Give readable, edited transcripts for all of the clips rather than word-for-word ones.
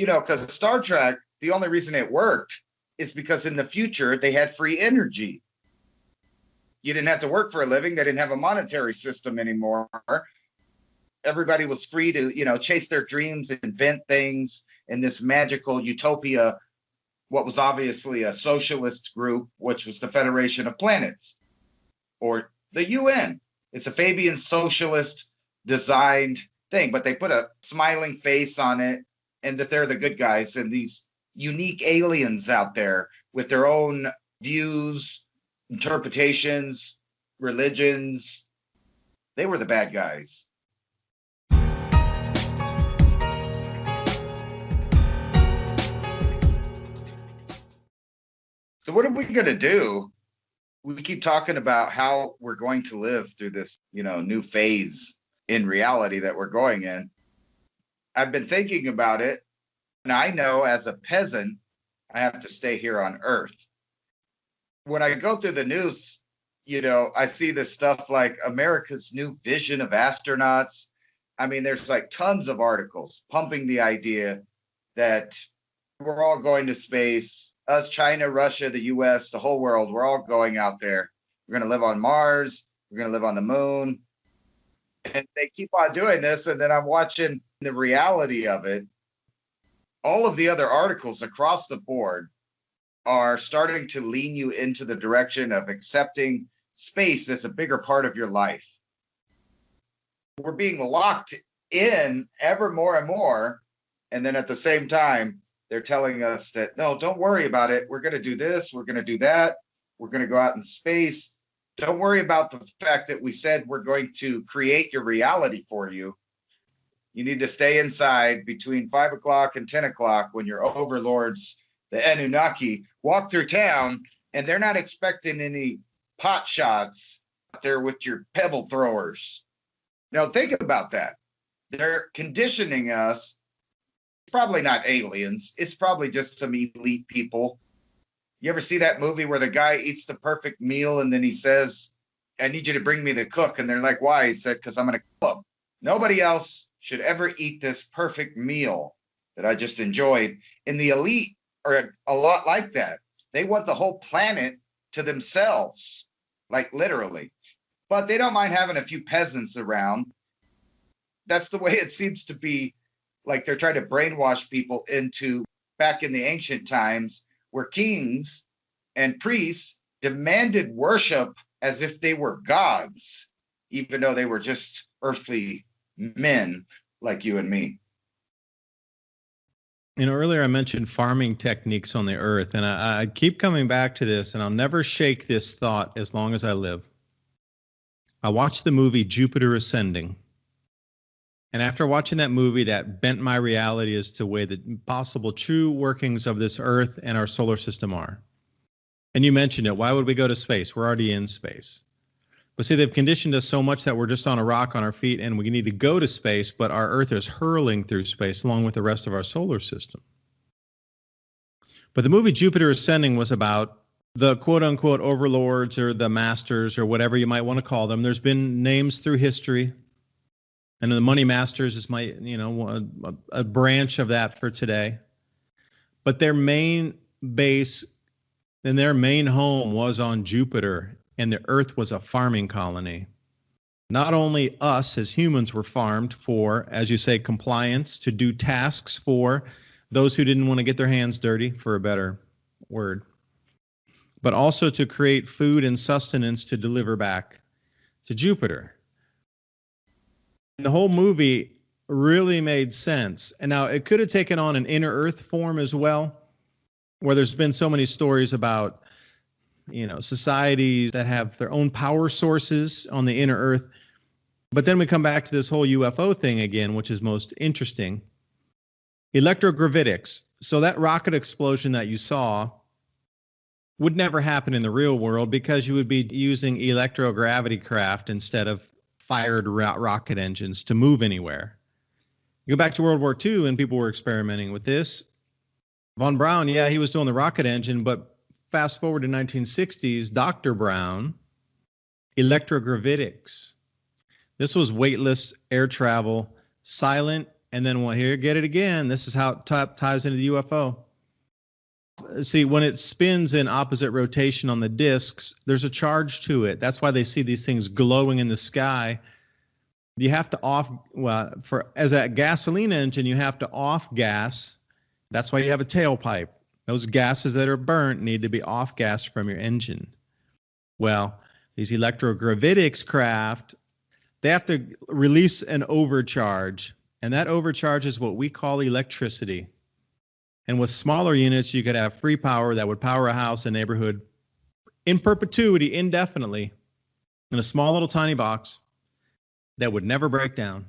because Star Trek, the only reason it worked is because in the future they had free energy. You didn't have to work for a living. They didn't have a monetary system anymore. Everybody was free to, chase their dreams, invent things in this magical utopia, what was obviously a socialist group, which was the Federation of Planets, or the UN. It's a Fabian socialist designed thing, but they put a smiling face on it, and that they're the good guys, and these unique aliens out there with their own views, interpretations, religions. They were the bad guys. So what are we going to do? We keep talking about how we're going to live through this, new phase in reality that we're going in. I've been thinking about it, and I know as a peasant, I have to stay here on Earth. When I go through the news, I see this stuff like America's new vision of astronauts. I mean, there's like tons of articles pumping the idea that we're all going to space. Us, China, Russia, the US, the whole world, we're all going out there. We're going to live on Mars. We're going to live on the moon. And they keep on doing this. And then I'm watching the reality of it. All of the other articles across the board are starting to lean you into the direction of accepting space as a bigger part of your life. We're being locked in ever more and more. And then at the same time, they're telling us that, no, don't worry about it. We're going to do this. We're going to do that. We're going to go out in space. Don't worry about the fact that we said we're going to create your reality for you. You need to stay inside between 5 o'clock and 10 o'clock when your overlords, the Anunnaki, walk through town, and they're not expecting any pot shots out there with your pebble throwers. Now, think about that. They're conditioning us. Probably not aliens. It's probably just some elite people. You ever see that movie where the guy eats the perfect meal and then he says, I need you to bring me the cook. And they're like, why? He said, because I'm going to kill him. Nobody else should ever eat this perfect meal that I just enjoyed. And the elite are a lot like that. They want the whole planet to themselves, like literally. But they don't mind having a few peasants around. That's the way it seems to be. Like they're trying to brainwash people into back in the ancient times where kings and priests demanded worship as if they were gods, even though they were just earthly men like you and me. Earlier I mentioned farming techniques on the earth, and I keep coming back to this, and I'll never shake this thought as long as I live. I watched the movie Jupiter Ascending. And after watching that movie, that bent my reality as to the way the possible true workings of this Earth and our solar system are. And you mentioned it. Why would we go to space? We're already in space. But see, they've conditioned us so much that we're just on a rock on our feet and we need to go to space, but our Earth is hurling through space along with the rest of our solar system. But the movie Jupiter Ascending was about the quote-unquote overlords or the masters or whatever you might want to call them. There's been names through history. And the Money Masters is a branch of that for today. But their main base and their main home was on Jupiter, and the Earth was a farming colony. Not only us as humans were farmed for, as you say, compliance, to do tasks for those who didn't want to get their hands dirty, for a better word, but also to create food and sustenance to deliver back to Jupiter. The whole movie really made sense. And now it could have taken on an inner Earth form as well, where there's been so many stories about, societies that have their own power sources on the inner Earth. But then we come back to this whole UFO thing again, which is most interesting. Electrogravidics. So that rocket explosion that you saw would never happen in the real world because you would be using electrogravity craft instead of fired rocket engines to move anywhere. You go back to World War II and people were experimenting with this. Von Braun, he was doing the rocket engine, but fast forward to 1960s, Dr. Brown, electrogravidics. This was weightless air travel, silent And then, well, here, get it again. This is how it ties into the UFO. See, when it spins in opposite rotation on the disks, there's a charge to it. That's why they see these things glowing in the sky. You have to as a gasoline engine, you have to off gas. That's why you have a tailpipe. Those gases that are burnt need to be off gas from your engine. Well, these electrogravidics craft, they have to release an overcharge, and that overcharge is what we call electricity. And with smaller units, you could have free power that would power a house, a neighborhood in perpetuity, indefinitely, in a small little tiny box that would never break down.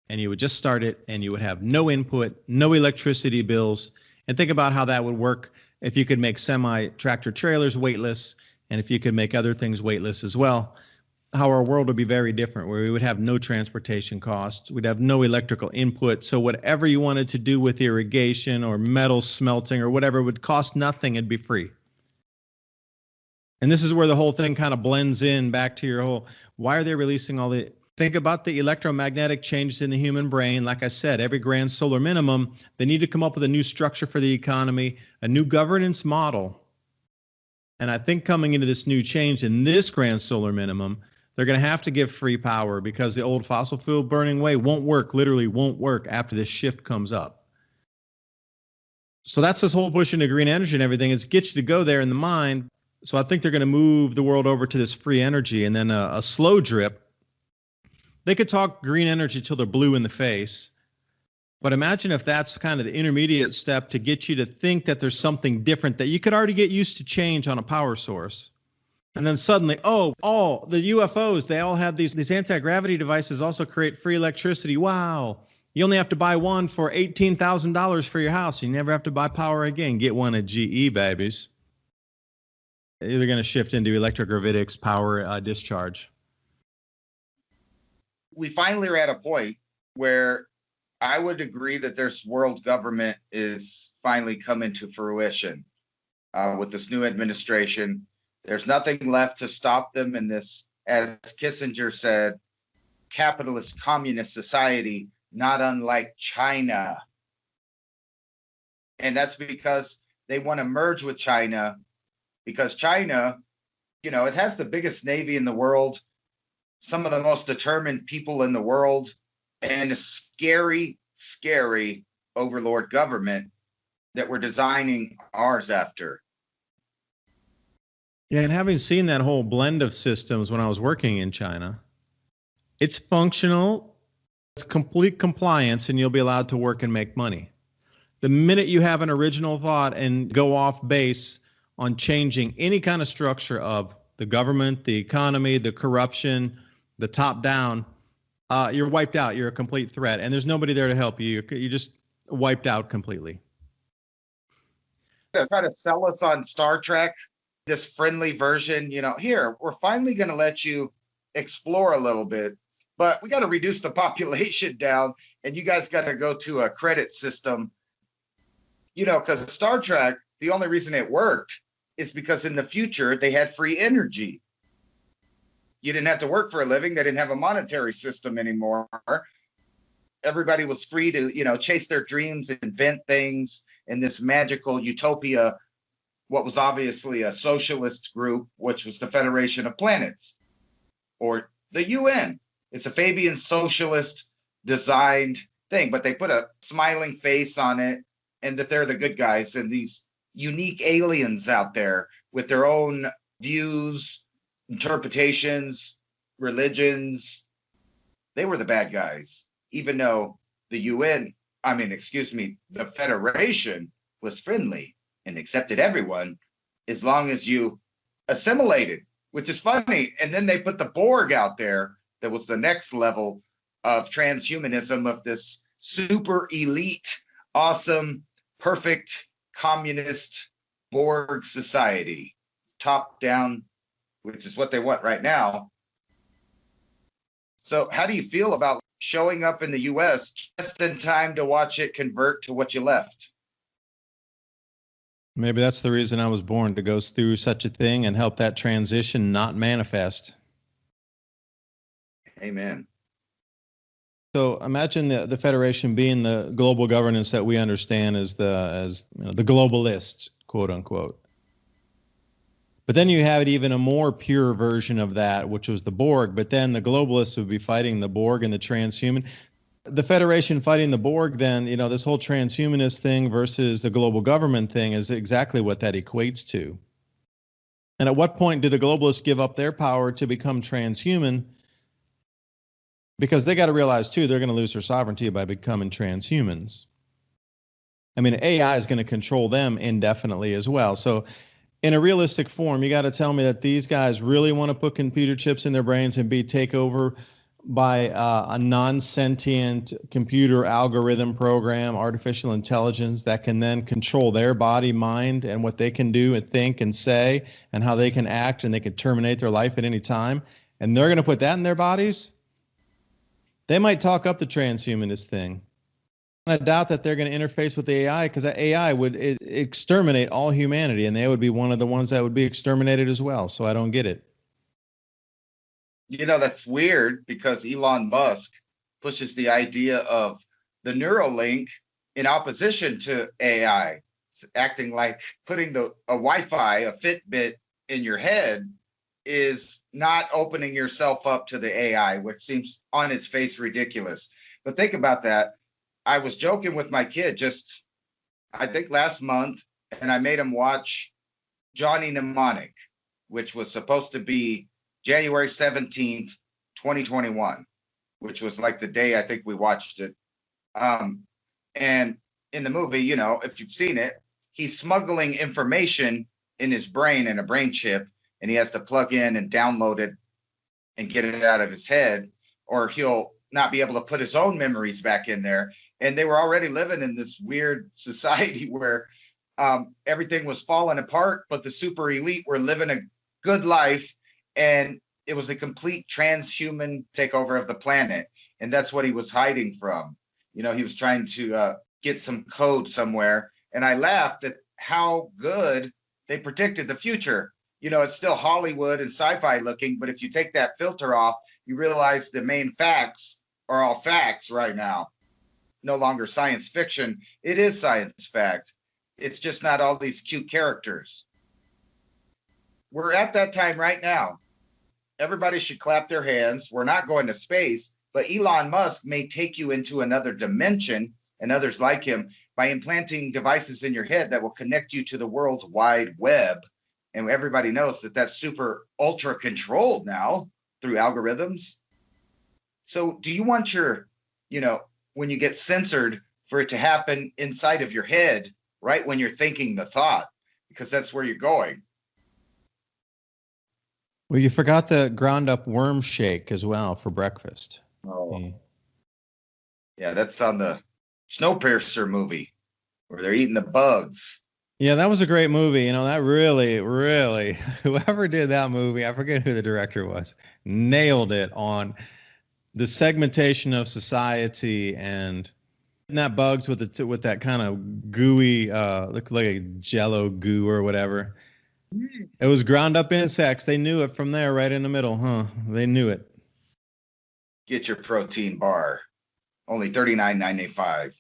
And you would just start it, and you would have no input, no electricity bills. And think about how that would work if you could make semi-tractor trailers weightless, and if you could make other things weightless as well, how our world would be very different, where we would have no transportation costs. We'd have no electrical input. So whatever you wanted to do with irrigation or metal smelting or whatever would cost nothing. It'd be free. And this is where the whole thing kind of blends in back to your whole, why are they releasing all the, think about the electromagnetic changes in the human brain. Like I said, every grand solar minimum, they need to come up with a new structure for the economy, a new governance model. And I think coming into this new change in this grand solar minimum, they're going to have to give free power, because the old fossil fuel burning way won't work, literally won't work after this shift comes up. So that's this whole push into green energy and everything, is get you to go there in the mind. So I think they're going to move the world over to this free energy, and then a slow drip. They could talk green energy till they're blue in the face. But imagine if that's kind of the intermediate step to get you to think that there's something different, that you could already get used to change on a power source. And then suddenly, all the UFOs, they all have these anti-gravity devices also create free electricity. Wow. You only have to buy one for $18,000 for your house. You never have to buy power again. Get one at GE, babies. They're going to shift into electrogravidics power discharge. We finally are at a point where I would agree that this world government is finally coming to fruition with this new administration. There's nothing left to stop them in this, as Kissinger said, capitalist communist society, not unlike China. And that's because they want to merge with China, because China, it has the biggest navy in the world, some of the most determined people in the world, and a scary, scary overlord government that we're designing ours after. Yeah, and having seen that whole blend of systems when I was working in China, it's functional, it's complete compliance, and you'll be allowed to work and make money. The minute you have an original thought and go off base on changing any kind of structure of the government, the economy, the corruption, the top down, you're wiped out. You're a complete threat, and there's nobody there to help you. You're just wiped out completely. They're trying to sell us on Star Trek, this friendly version, here, we're finally going to let you explore a little bit, but we got to reduce the population down, and you guys got to go to a credit system, because Star Trek, the only reason it worked is because in the future they had free energy. You didn't have to work for a living. They didn't have a monetary system anymore. Everybody was free to, chase their dreams, invent things in this magical utopia, what was obviously a socialist group, which was the Federation of Planets, or the UN. It's a Fabian socialist designed thing, but they put a smiling face on it, and that they're the good guys, and these unique aliens out there with their own views, interpretations, religions, they were the bad guys, even though the Federation was friendly and accepted everyone as long as you assimilated, which is funny. And then they put the Borg out there. That was the next level of transhumanism, of this super elite, awesome, perfect communist Borg society, top down, which is what they want right now. So how do you feel about showing up in the US just in time to watch it convert to what you left? Maybe that's the reason I was born, to go through such a thing and help that transition not manifest. Amen. So imagine the Federation being the global governance that we understand as the globalists, quote unquote. But then you have it even a more pure version of that, which was the Borg. But then the globalists would be fighting the Borg and the transhuman. The Federation fighting the Borg, then, this whole transhumanist thing versus the global government thing is exactly what that equates to. And at what point do the globalists give up their power to become transhuman? Because they got to realize, too, they're going to lose their sovereignty by becoming transhumans. I mean, AI is going to control them indefinitely as well. So in a realistic form, you got to tell me that these guys really want to put computer chips in their brains and be taken over by a non-sentient computer algorithm program, artificial intelligence that can then control their body, mind, and what they can do and think and say and how they can act, and they can terminate their life at any time. And they're going to put that in their bodies? They might talk up the transhumanist thing. I doubt that they're going to interface with the AI, because that AI would exterminate all humanity, and they would be one of the ones that would be exterminated as well. So I don't get it. That's weird, because Elon Musk pushes the idea of the Neuralink in opposition to AI. It's acting like putting a Wi-Fi, a Fitbit in your head is not opening yourself up to the AI, which seems on its face ridiculous. But think about that. I was joking with my kid just, I think last month, and I made him watch Johnny Mnemonic, which was supposed to be January 17th, 2021, which was like the day I think we watched it. And in the movie, if you've seen it, he's smuggling information in his brain in a brain chip, and he has to plug in and download it and get it out of his head, or he'll not be able to put his own memories back in there. And they were already living in this weird society where everything was falling apart, but the super elite were living a good life, and it was a complete transhuman takeover of the planet. And that's what he was hiding from. He was trying to get some code somewhere. And I laughed at how good they predicted the future. It's still Hollywood and sci-fi looking, but if you take that filter off, you realize the main facts are all facts right now. No longer science fiction. It is science fact. It's just not all these cute characters. We're at that time right now. Everybody should clap their hands. We're not going to space, but Elon Musk may take you into another dimension, and others like him, by implanting devices in your head that will connect you to the world's wide web. And everybody knows that that's super ultra controlled now through algorithms. So do you want your, when you get censored, for it to happen inside of your head, right when you're thinking the thought, because that's where you're going? Well, you forgot the ground up worm shake as well for breakfast. Oh. Yeah, that's on the Snowpiercer movie where they're eating the bugs. Yeah, that was a great movie. That really, whoever did that movie, I forget who the director was, nailed it on the segmentation of society, and not bugs with that kind of gooey, looked like a jello goo or whatever. It was ground up insects. They knew it from there, right in the middle, huh? They knew it. Get your protein bar, only $39.95.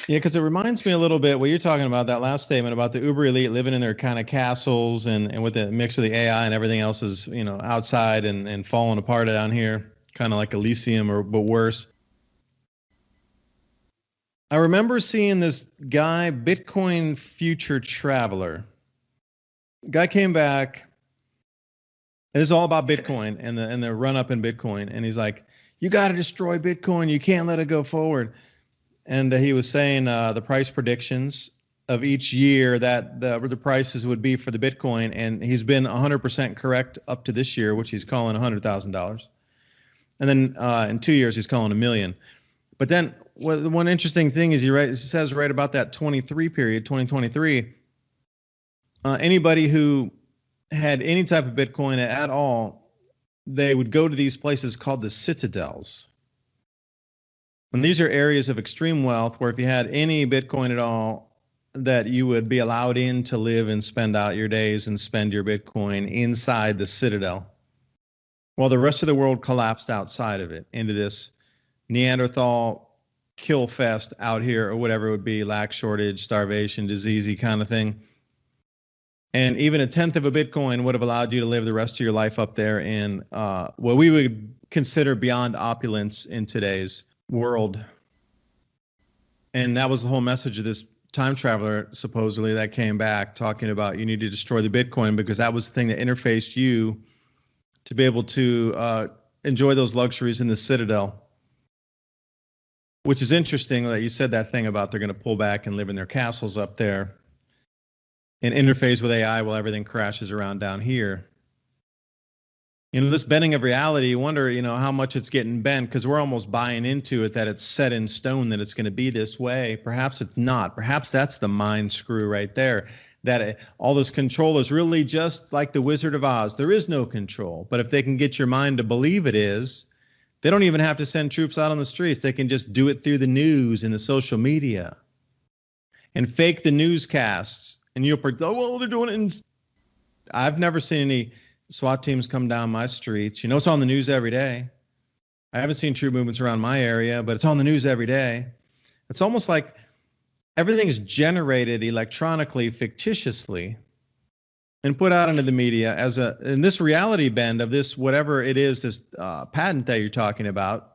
Yeah, because it reminds me a little bit what you're talking about, that last statement about the uber elite living in their kind of castles, and with the mix with the AI and everything else is, outside and falling apart down here, kind of like Elysium, but worse. I remember seeing this guy, Bitcoin future traveler. Guy came back. This is all about Bitcoin and the run up in Bitcoin, and he's like, "You got to destroy Bitcoin. You can't let it go forward." And he was saying the price predictions of each year that the prices would be for the Bitcoin, and he's been 100% correct up to this year, which he's calling $100,000. And then in 2 years, he's calling $1 million. But then the one interesting thing is he says right about that 2023, anybody who had any type of Bitcoin at all, they would go to these places called the Citadels. And these are areas of extreme wealth where if you had any Bitcoin at all, that you would be allowed in to live and spend out your days and spend your Bitcoin inside the Citadel, while the rest of the world collapsed outside of it into this Neanderthal kill fest out here, or whatever it would be, lack, shortage, starvation, diseasey kind of thing. And even a tenth of a Bitcoin would have allowed you to live the rest of your life up there in what we would consider beyond opulence in today's world. And that was the whole message of this time traveler, supposedly, that came back talking about you need to destroy the Bitcoin because that was the thing that interfaced you to be able to enjoy those luxuries in the Citadel. Which is interesting that you said that thing about they're going to pull back and live in their castles up there and interface with AI while everything crashes around down here. You know, this bending of reality, you wonder, you know, how much it's getting bent because we're almost buying into it that it's set in stone that it's going to be this way. Perhaps it's not. Perhaps that's the mind screw right there, that all this control is really just like the Wizard of Oz. There is no control. But if they can get your mind to believe it is, they don't even have to send troops out on the streets. They can just do it through the news and the social media and fake the newscasts. And you'll predict, oh, well, they're doing it. I've never seen any SWAT teams come down my streets. You know, it's on the news every day. I haven't seen troop movements around my area, but it's on the news every day. It's almost like everything is generated electronically, fictitiously, and put out into the media as in this reality bend of this, whatever it is, this patent that you're talking about,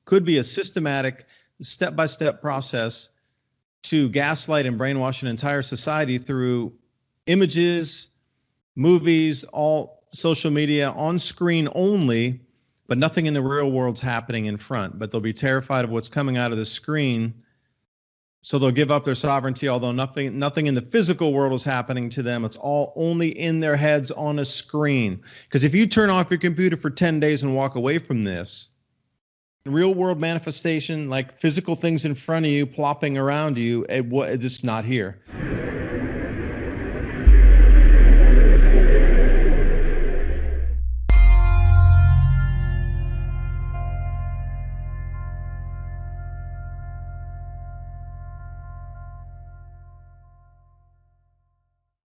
could be a systematic, step-by-step process to gaslight and brainwash an entire society through images, movies, all social media, on screen only, but nothing in the real world's happening in front. But they'll be terrified of what's coming out of the screen. So they'll give up their sovereignty, although nothing in the physical world is happening to them. It's all only in their heads on a screen. Because if you turn off your computer for 10 days and walk away from this, real world manifestation, like physical things in front of you, plopping around you, it's not here.